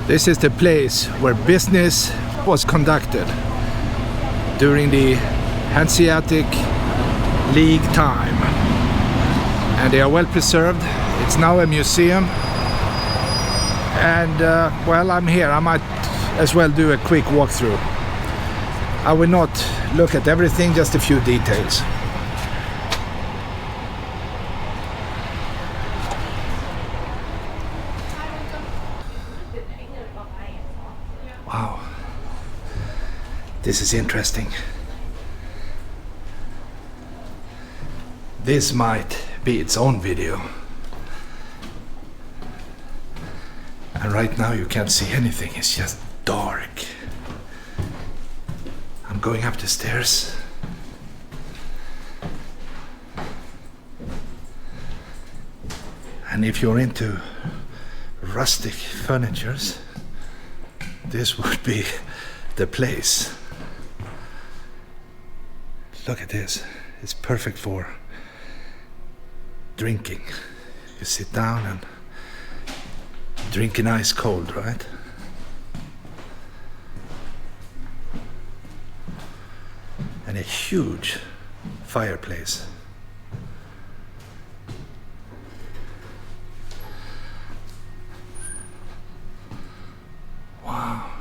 This is the place where business was conducted during the Hanseatic League time. And they are well preserved. It's now a museum. And well, I'm here. I might as well do a quick walkthrough. I will not look at everything, just a few details. Wow, this is interesting. This might be its own video. And right now you can't see anything, it's just dark. I'm going up the stairs. And if you're into rustic furnitures, this would be the place. Look at this. It's perfect for drinking. You sit down and drink an ice cold, right? And a huge fireplace. Wow.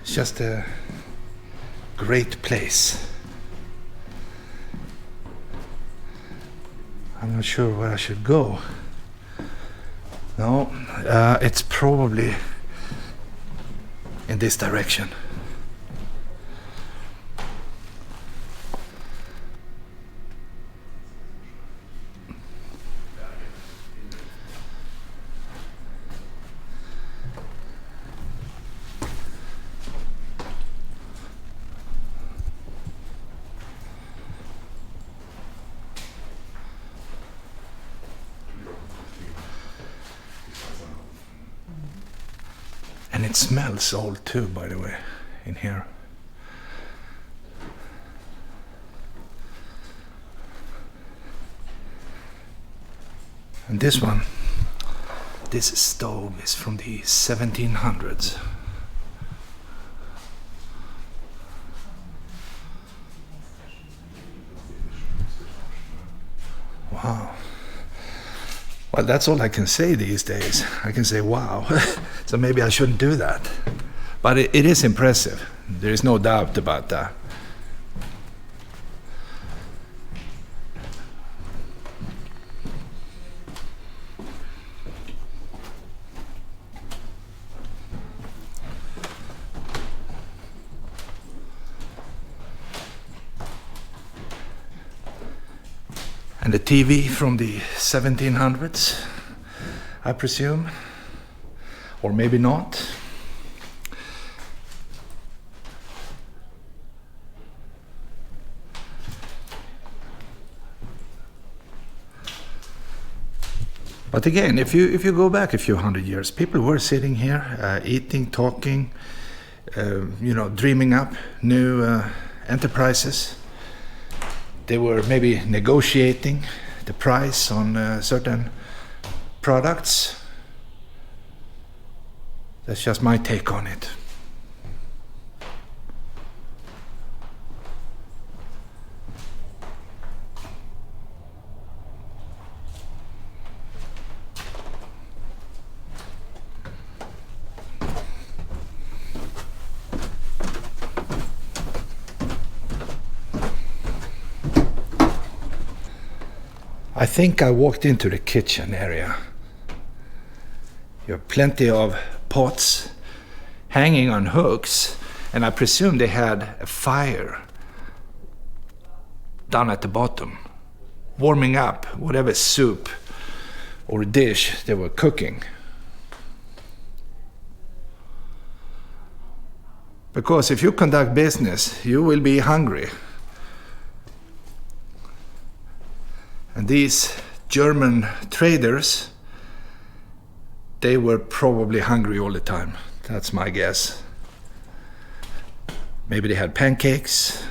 It's just a great place. I'm not sure where I should go. No, it's probably in this direction. And it smells old too, by the way, in here. And this one, this stove is from the 1700s. Wow. Well, that's all I can say these days. I can say, wow. So maybe I shouldn't do that. But it is impressive. There is no doubt about that. And the TV from the 1700s, I presume, or maybe not. But again, if you go back a few hundred years, people were sitting here, eating, talking, dreaming up new enterprises. They were maybe negotiating the price on certain products. That's just my take on it. I think I walked into the kitchen area. You have plenty of pots hanging on hooks, and I presume they had a fire down at the bottom, warming up whatever soup or dish they were cooking. Because if you conduct business, you will be hungry. And these German traders, they were probably hungry all the time. That's my guess. Maybe they had pancakes,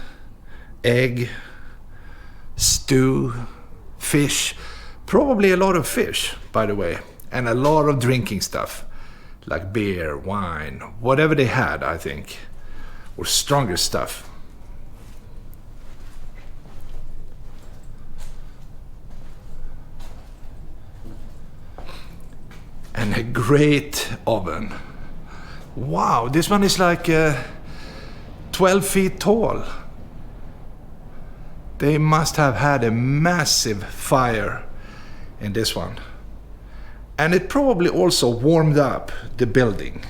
egg, stew, fish, Probably a lot of fish, by the way, and a lot of drinking stuff, like beer, wine, whatever they had, I think, or stronger stuff. And a great oven. Wow, this one is like 12 feet tall. They must have had a massive fire in this one. And it probably also warmed up the building.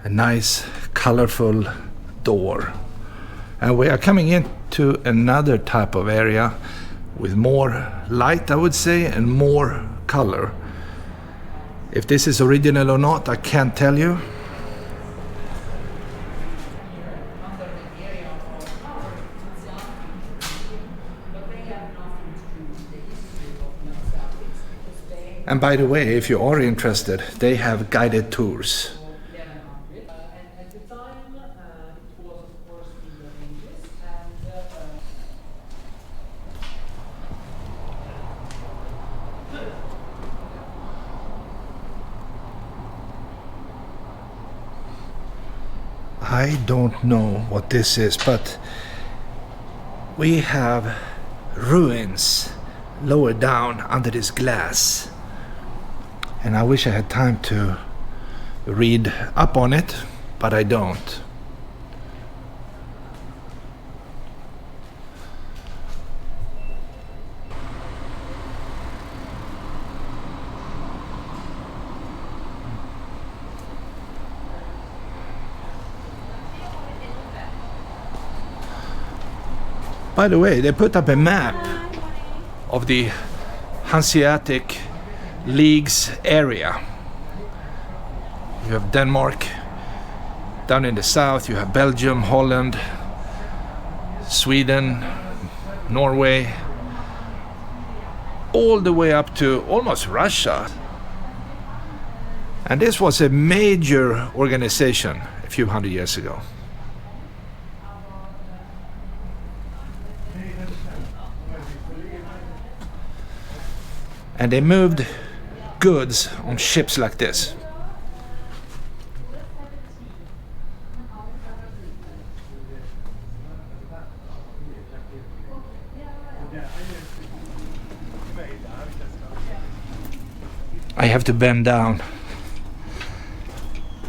A nice, colorful door. And we are coming into another type of area with more light, I would say, and more color. If this is original or not, I can't tell you. And by the way, if you are interested, they have guided tours. I don't know what this is, but we have ruins lower down under this glass. And I wish I had time to read up on it, but I don't. By the way, they put up a map of the Hanseatic League's area. You have Denmark down in the south, you have Belgium, Holland, Sweden, Norway, all the way up to almost Russia. And this was a major organization a few hundred years ago. And they moved goods on ships like this. I have to bend down.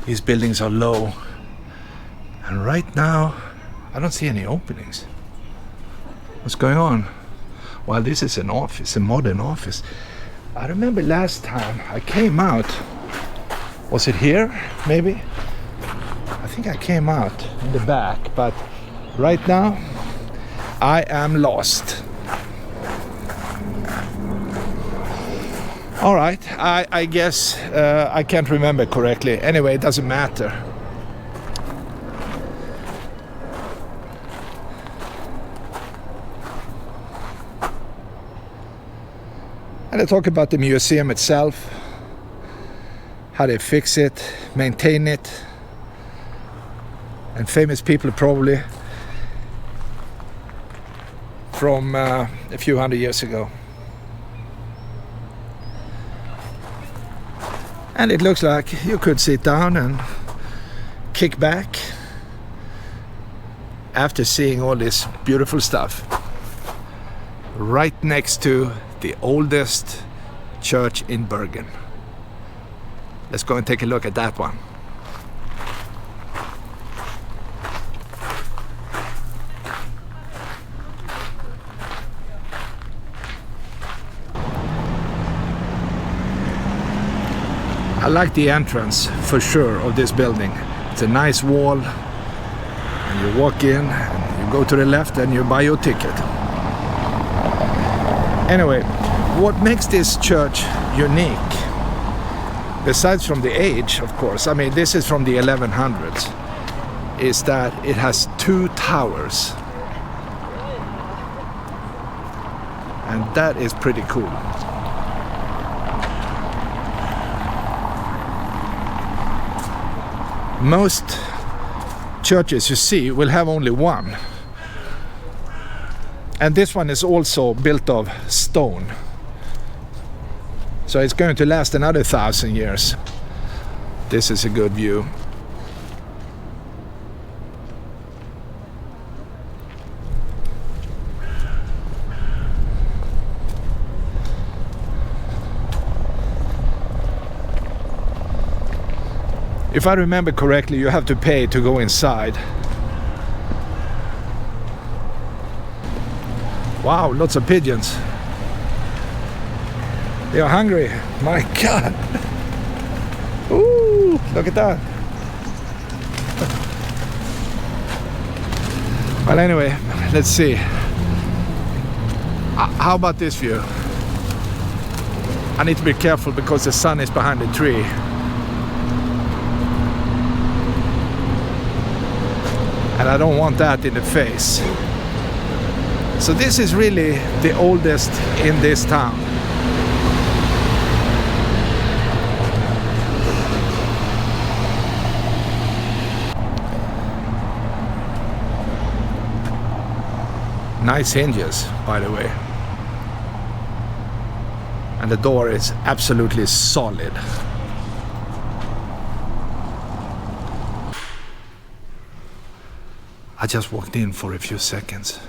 These buildings are low. And right now, I don't see any openings. What's going on? Well, this is an office, a modern office. I remember last time I came out, was it here, maybe? I think I came out in the back, but right now I am lost. All right, I guess I can't remember correctly. Anyway, it doesn't matter. And I talk about the museum itself, how they fix it, maintain it, and famous people probably from a few hundred years ago. And it looks like you could sit down and kick back after seeing all this beautiful stuff. Right next to the oldest church in Bergen. Let's go and take a look at that one. I like the entrance for sure of this building. It's a nice wall, and you walk in and you go to the left and you buy your ticket. Anyway, what makes this church unique, besides from the age, of course, I mean this is from the 1100s, is that it has two towers. And that is pretty cool. Most churches you see will have only one. And this one is also built of stone. So it's going to last another 1,000 years. This is a good view. If I remember correctly, you have to pay to go inside. Wow, lots of pigeons. They are hungry. My God. Ooh, look at that. Well, anyway, let's see. How about this view? I need to be careful because the sun is behind the tree. And I don't want that in the face. So this is really the oldest in this town. Nice hinges, by the way. And the door is absolutely solid. I just walked in for a few seconds.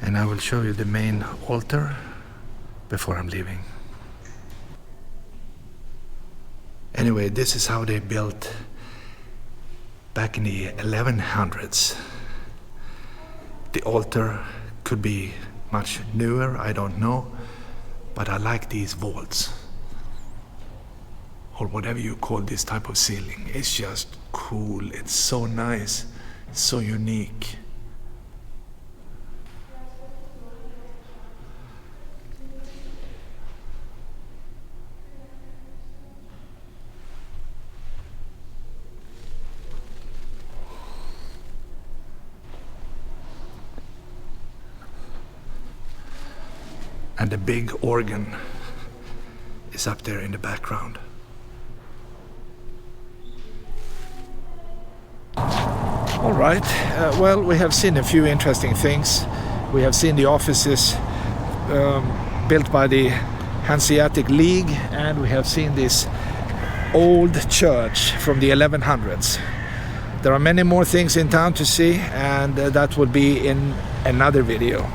And I will show you the main altar before I'm leaving. Anyway, this is how they built back in the 1100s. The altar could be much newer, I don't know, but I like these vaults. Or whatever you call this type of ceiling. It's just cool, it's so nice, so unique. And the big organ is up there in the background. All right, well, we have seen a few interesting things. We have seen the offices built by the Hanseatic League, and we have seen this old church from the 1100s. There are many more things in town to see, and that will be in another video.